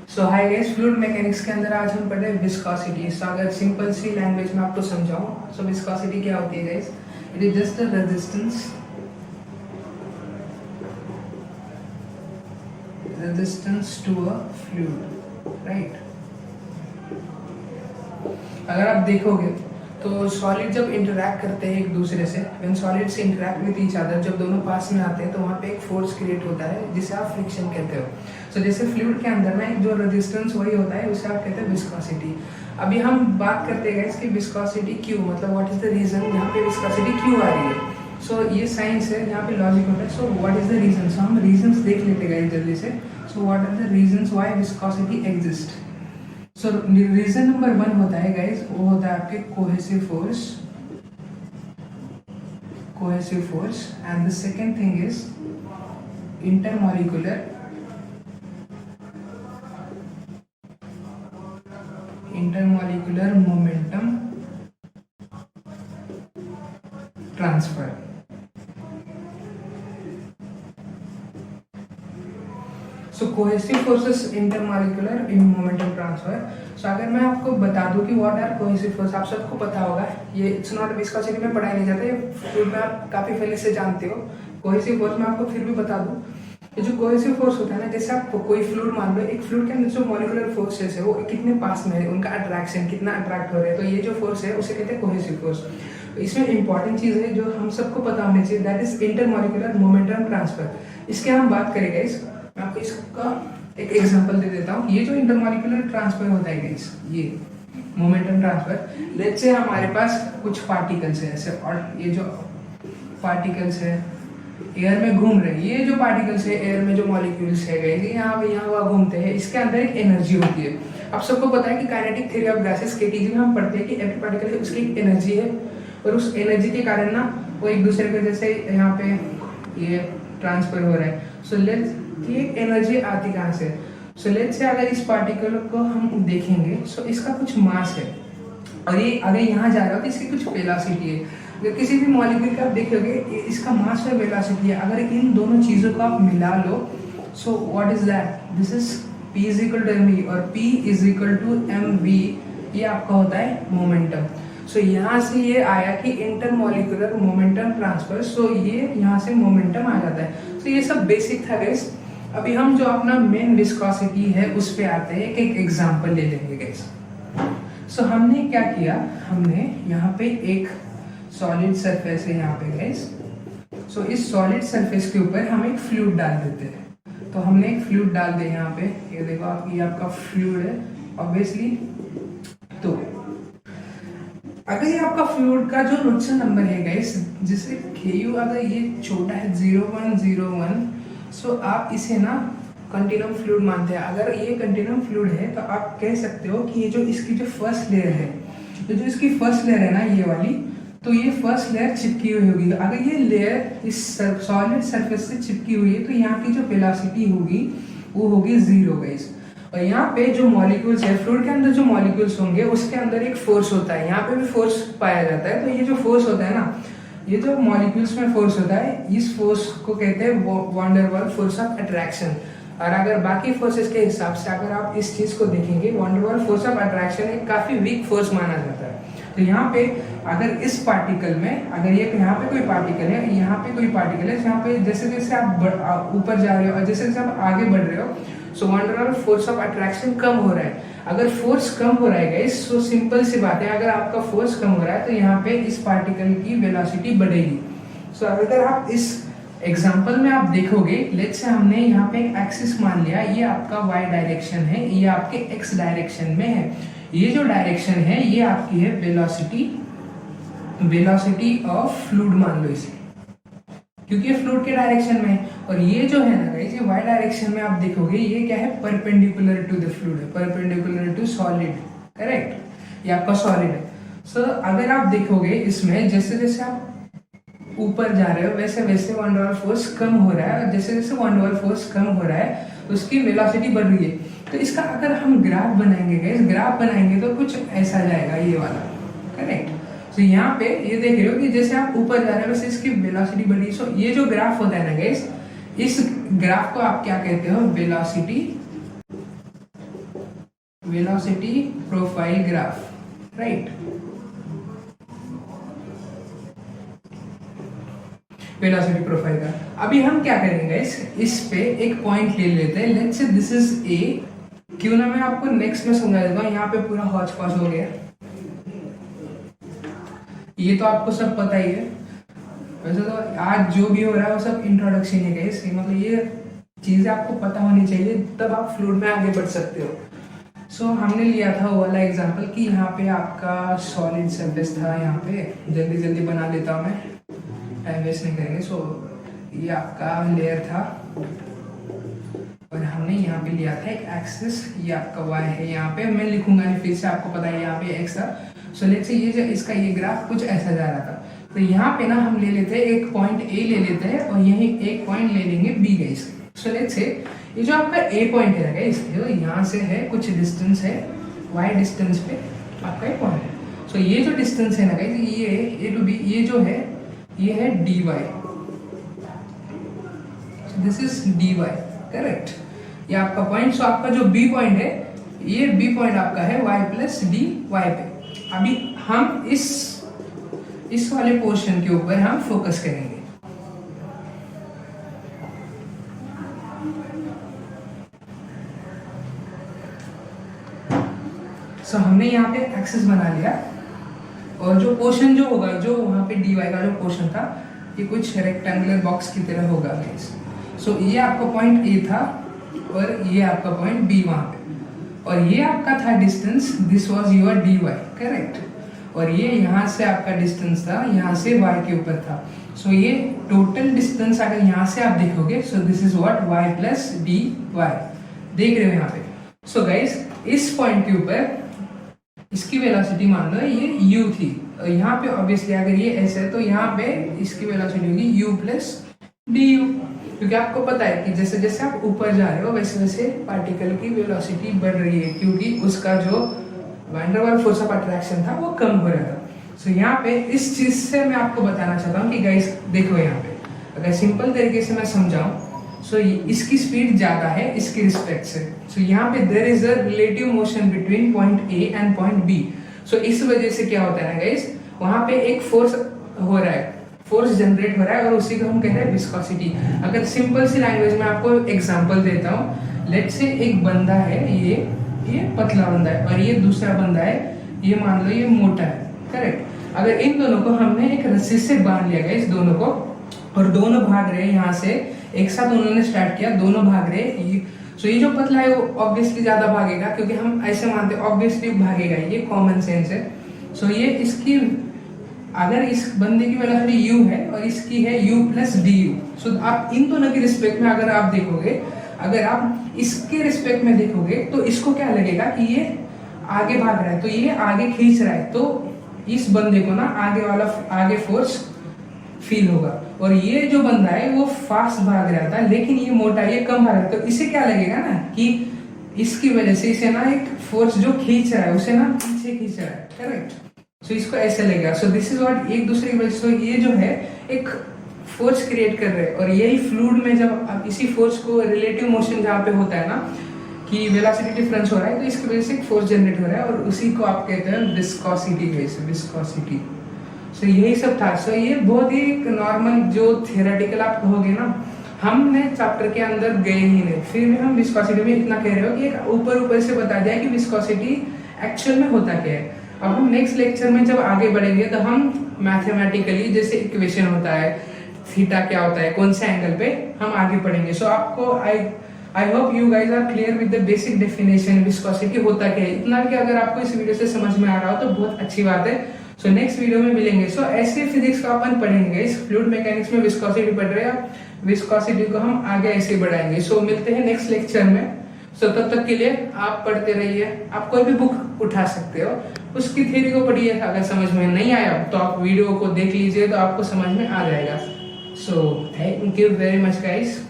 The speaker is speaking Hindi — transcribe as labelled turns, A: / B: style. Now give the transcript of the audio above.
A: सो हाय गाइस, फ्लूइड मैकेनिक्स के अंदर आज हम पढ़ रहे हैं विस्कोसिटी। सो अगर सिंपल सी लैंग्वेज में आपको समझाऊं, सो विस्कोसिटी क्या होती है guys? It is just the resistance to a fluid, right. अगर आप देखोगे तो सॉलिड जब इंटरैक्ट करते हैं एक दूसरे से, व्हेन सॉलिड से इंटरैक्ट विद ईच अदर, जब दोनों पास में आते हैं तो वहाँ पे एक फोर्स क्रिएट होता है जिसे आप फ्रिक्शन कहते हो। सो जैसे फ्लूइड के अंदर में जो रेजिस्टेंस वही होता है, उसे आप कहते हैं विस्कोसिटी। अभी हम बात करते हैं इसकी विस्कोसिटी क्यों, मतलब व्हाट इज द रीजन यहाँ पे विस्कोसिटी क्यों आ रही है। सो ये साइंस है, यहाँ पे लॉजिक होता है। So what is the reason, so हम रीजंस देख लेते हैं जल्दी से। So what are the reasons why viscosity exist. So reason number 1 होता है गाइस, वो होता है आपके cohesive force and the second thing is intermolecular momentum transfer. So cohesive forces, intermolecular momentum transfer. So अगर मैं आपको बता दूं कि व्हाट आर कोहेसिव फोर्स, आप सबको पता होगा, ये इट्स नॉट विस्कोसिटी में पढ़ाया नहीं जाता, ये फ्लूइड में आप काफी पहले से जानते हो। कोहेसिव फोर्स में आपको फिर भी बता दूं, ये जो कोहेसिव फोर्स होता है ना, जैसे आप कोई फ्लूइड मान लो, एक फ्लूइड के अंदर जो मॉलिक्यूलर फोर्सेस है वो कितने पास में है, उनका अट्रैक्शन कितना अट्रैक्ट हो रहा है, तो ये जो फोर्स है उसे कहते हैं कोहेसिव फोर्स। इसमें इंपॉर्टेंट चीज है जो हम सबको पता होनी चाहिए, that is intermolecular momentum transfer. इसके हम बात करेंगे इस, मैं आपको इसका एक एग्जांपल दे देता हूँ। ये जो इंटरमॉलिक्यूलर ट्रांसफर होता है गाइस, ये मोमेंटम ट्रांसफर, लेट्स से हमारे पास कुछ पार्टिकल्स है ऐसे, और ये जो पार्टिकल्स है एयर में घूम रहे हैं, ये जो पार्टिकल्स है एयर में जो मॉलिक्यूल्स है गाइस, ये यहाँ वहाँ घूमते हैं, इसके अंदर एक एनर्जी होती है। आप सबको पता है कि kinetic theory of gases KTG में हम पढ़ते हैं कि एवरी पार्टिकल है उसकी एक एनर्जी है, और उस एनर्जी के कारण ना वो एक दूसरे के जैसे यहाँ पे ये ट्रांसफर हो रहा है। सो लेट्स कि एक एनर्जी आती कहाँ से, सो लेट्स से अगर इस पार्टिकल को हम देखेंगे, सो इसका कुछ मास है, और ये अगर यहाँ जा रहा हो तो इसकी कुछ वेलोसिटी है। अगर किसी भी मॉलिक्यूल का आप देखोगे इसका मास और वेलोसिटी है, अगर इन दोनों चीजों को आप मिला लो, so what is that, this is P is equal to mv, और P is equal to mv, ये आपका होता है मोमेंटम। सो यहाँ से ये आया कि इंटरमॉलिक्यूलर मोमेंटम ट्रांसफर, सो ये यहाँ से मोमेंटम आ जाता है। सो ये सब बेसिक था गाइस। अभी हम जो अपना मेन विस्कोसिटी है उस पे आते हैं, एक एग्जांपल ले लेंगे गाइस। सो हमने क्या किया, हमने यहाँ पे एक सॉलिड सरफेस है यहाँ पे गाइस। सो इस सॉलिड सरफेस के ऊपर हम एक फ्लूइड डाल देते हैं। तो हमने एक फ्लूइड डाल दिया यहाँ पे, ये देखो आप, ये आपका फ्लूइड है ऑब्वियसली। तो अगर ये आपका फ्लूइड का जो रोटेशन नंबर है गाइस, जिसे Ku अगर ये छोटा है 0101, सो आप इसे ना कंटिन्यूम फ्लूइड मानते हैं। अगर ये कंटिन्यूम फ्लूइड है तो आप कह सकते हो कि ये जो इसकी जो फर्स्ट लेयर है, तो जो इसकी फर्स्ट लेयर है ना ये वाली, तो ये फर्स्ट लेयर चिपकी हुई होगी। अगर ये लेयर इस सॉलिड सरफेस से चिपकी हुई है तो यहाँ की जो वेलोसिटी होगी वो होगी 0 गाइस। और यहाँ पे जो मॉलिक्यूल्स है, फ्लूइड के अंदर जो मॉलिक्यूल्स होंगे उसके अंदर एक फोर्स होता है, यहाँ पे भी फोर्स पाया जाता है। तो ये जो फोर्स होता है ना, ये जो मॉलिक्यूल्स में फोर्स होता है, इस फोर्स को कहते हैं van der Waals force of attraction. और अगर बाकी फोर्सेस के हिसाब से अगर आप इस चीज को देखेंगे, van der Waals force of attraction एक काफी वीक फोर्स माना जाता है। तो यहाँ पे अगर इस पार्टिकल में, अगर ये यहाँ पे कोई पार्टिकल है, यहाँ पे कोई पार्टिकल है, यहाँ पे जैसे जैसे आप ऊपर जा रहे हो और जैसे जैसे आप आगे बढ़ रहे हो, so van der Waals force of attraction कम हो रहा है। अगर फोर्स कम हो रहा है गाइस, सो सिंपल सी बात है, अगर आपका फोर्स कम हो रहा है तो यहाँ पे इस पार्टिकल की वेलोसिटी बढ़ेगी। सो अगर आप इस एग्जांपल में आप देखोगे, लेट्स से हमने यहाँ पे एक एक्सिस मान लिया, ये आपका y डायरेक्शन है, ये आपके x डायरेक्शन में है। ये जो डायरेक्शन है ये आपकी है वेलोसिटी ऑफ फ्लूइड मान लो इसे, क्योंकि ये फ्लूइड के डायरेक्शन में है। और ये जो है ना गाइस, ये y डायरेक्शन में आप देखोगे ये क्या है, परपेंडिकुलर टू द फ्लूइड है, परपेंडिकुलर टू सॉलिड, करेक्ट, ये आपका सॉलिड है। सो अगर आप देखोगे इसमें जैसे जैसे आप ऊपर जा रहे हो वैसे वैसे वॉन डेर वाल्स फोर्स कम हो रहा है, और जैसे जैसे वॉन डेर वाल्स फोर्स कम हो रहा है उसकी वेलोसिटी बढ़ रही है। तो इसका अगर हम ग्राफ बनाएंगे गाइस, ग्राफ बनाएंगे तो कुछ ऐसा जाएगा ये वाला, करेक्ट। तो यहाँ पे ये देख रहे हो कि जैसे आप ऊपर जा रहे हो वैसे इसकी वेलोसिटी बढ़ रही है। सो ये जो ग्राफ होता है ना गाइस, इस ग्राफ को आप क्या कहते हो, velocity velocity profile graph, right. Velocity profile का अभी हम क्या करेंगे इस पे एक पॉइंट ले लेते हैं। Let's say this is a. क्यों ना मैं आपको नेक्स्ट में समझा देता हूँ। यहाँ पे पूरा हौच पौच हो गया, ये तो आपको सब पता ही है। वैसे तो आज जो भी हो रहा है वो सब इंट्रोडक्शन ही है इसकी, मतलब ये चीजें आपको पता होनी चाहिए, तब आप फ्लूइड में आगे बढ़ सकते हो। सो हमने लिया था वो वाला एग्जांपल कि यहाँ पे आपका सॉलिड सरफेस था। यहाँ पे जल्दी जल्दी बना लेता हूँ मैं, टाइम वेस्ट नहीं करेंगे। सो ये आपका लेयर था और हमने यहाँ पे लिया था एक एक्सिस, ये आपका वाई है। यहाँ पे मैं लिखूंगा नहीं, फिर से आपको पता है यहाँ पे एक्स था। सो लेट्स से ये जो इसका ये ग्राफ कुछ ऐसा जा रहा था। तो यहाँ पे ना हम ले लेते हैं एक पॉइंट ए ले लेते हैं और यही एक पॉइंट ले लेंगे B guys. So let's say ये जो आपका ए पॉइंट है गाइस, जो यहाँ से है कुछ डिस्टेंस है, वाई डिस्टेंस पे आपका एक पॉइंट है। सो ये जो डिस्टेंस है ना गाइस, ये ए टू बी, ये जो है ये है D Y. This is D Y, correct. ये आपका पॉइंट। सो आपका जो बी पॉइंट है, ये बी पॉइंट आपका है वाई प्लस डी वाई पे। अभी हम इस वाले पोर्शन के ऊपर हम फोकस करेंगे। सो हमने यहाँ पे एक्सिस बना लिया और जो पोर्शन जो होगा, जो वहाँ पे डी वाई का जो पोर्शन था, ये कुछ रेक्टेंगुलर बॉक्स की तरह होगा गाइस। सो ये आपका पॉइंट ए था और ये आपका पॉइंट बी वहाँ पे, और ये आपका था distance, this was your D Y, correct. और ये यहाँ से आपका डिस्टेंस था, यहाँ से y के ऊपर था। सो ये टोटल डिस्टेंस अगर यहाँ से आप देखोगे, so this is what y प्लस डी वाई, देख रहे हो यहाँ पे। सो गाइस इस पॉइंट के ऊपर इसकी वेलोसिटी मान लो ये u थी, और यहाँ पे ऑब्वियसली अगर ये ऐसे है तो यहाँ पे इसकी वेलोसिटी होगी u प्लस डी यू, क्योंकि आपको पता है कि जैसे जैसे आप ऊपर जा रहे हो वैसे वैसे पार्टिकल की वेलोसिटी बढ़ रही है, क्योंकि उसका जो van der Waals force of attraction था वो कम हो रहा था। सो यहाँ पे इस चीज से मैं आपको बताना चाहता हूँ कि गाइस देखो यहाँ पे अगर सिंपल तरीके से मैं समझाऊं, सो इसकी स्पीड ज्यादा है इसकी रिस्पेक्ट से। सो यहाँ पे there is a relative motion between point A and point B. So इस वजह से क्या होता है ना गाइस, वहाँ पे एक फोर्स हो रहा है, फोर्स जनरेट हो रहा है, और उसी को हम कह रहे हैं विस्कोसिटी। अगर सिंपल सी लैंग्वेज में आपको एग्जांपल देता हूँ, लेट्स से एक बंदा है, ये पतला बंदा है और ये दूसरा बंदा है, ये मान लो ये मोटा है, करेक्ट। अगर इन दोनों को हमने एक रस्सी से बांध लिया गया, इस दोनों को, और दोनों भाग रहे हैं यहाँ से, एक साथ उन्होंने स्टार्ट किया, दोनों भाग रहे हैं। सो ये जो पतला है वो ऑब्वियसली ज्यादा भागेगा, क्योंकि हम ऐसे मानते हैं ऑब्वियसली भागेगा, ये कॉमन सेंस है। सो ये इसकी, अगर इस बंदे की वेलोसिटी u है और इसकी है u प्लस डी यू, सो आप इन दोनों की रिस्पेक्ट में अगर आप देखोगे, अगर आप इसके रिस्पेक्ट में देखोगे तो इसको क्या लगेगा कि ये आगे भाग रहा है, तो ये आगे खींच रहा है, तो इस बंदे को ना आगे फोर्स फील होगा। और ये जो बंदा है वो फास्ट भाग रहा था, लेकिन ये मोटा, ये कम भाग रहा है, तो इसे क्या लगेगा ना कि इसकी वजह से इसे ना एक फोर्स जो खींच रहा है उसे ना पीछे खींच रहा है, करेक्ट। सो इसको ऐसे लगेगा। सो दिस इज व्हाट, एक दूसरे की वजह से ये जो है एक फोर्स क्रिएट कर रहे हैं। और यही फ्लूइड में जब आप इसी फोर्स को, रिलेटिव मोशन जहाँ पे होता है ना कि वेलोसिटी डिफरेंस हो रहा है, तो इसकी वजह से एक फोर्स जनरेट हो रहा है, और उसी को आप कहते हैं विस्कोसिटी, विस्कोसिटी। सो यही सब था। सो ये बहुत ही नॉर्मल जो थियोरेटिकल आप कहोगे ना, हमने चैप्टर के अंदर गए ही नहीं, फिर भी हम विस्कोसिटी में इतना कह रहे हो कि एक ऊपर से बता दिया कि विस्कोसिटी एक्चुअल में होता क्या है। अब हम नेक्स्ट लेक्चर में जब आगे बढ़ेंगे तो हम मैथमेटिकली जैसे इक्वेशन होता है, थीटा क्या होता है, कौन से एंगल पे, हम आगे पढ़ेंगे। सो आपको I hope you guys are clear with the basic definition viscosity होता क्या है। इतना भी अगर आपको इस वीडियो से समझ में आ रहा हो तो बहुत अच्छी बात है। सो नेक्स्ट वीडियो में मिलेंगे। सो ऐसे फिजिक्स का अपन पढ़ेंगे, इस फ्लूइड मैकेनिक्स में विस्कोसिटी पढ़ रहे हैं, विस्कोसिटी को हम आगे ऐसे बढ़ाएंगे। सो मिलते हैं नेक्स्ट लेक्चर में। सो तब तक के लिए आप पढ़ते रहिए। आप कोई भी बुक उठा सकते हो, उसकी थ्योरी को पढ़िए। अगर समझ में नहीं आया तो आप वीडियो को देख लीजिए, तो आपको समझ में आ जाएगा। So thank you very much guys.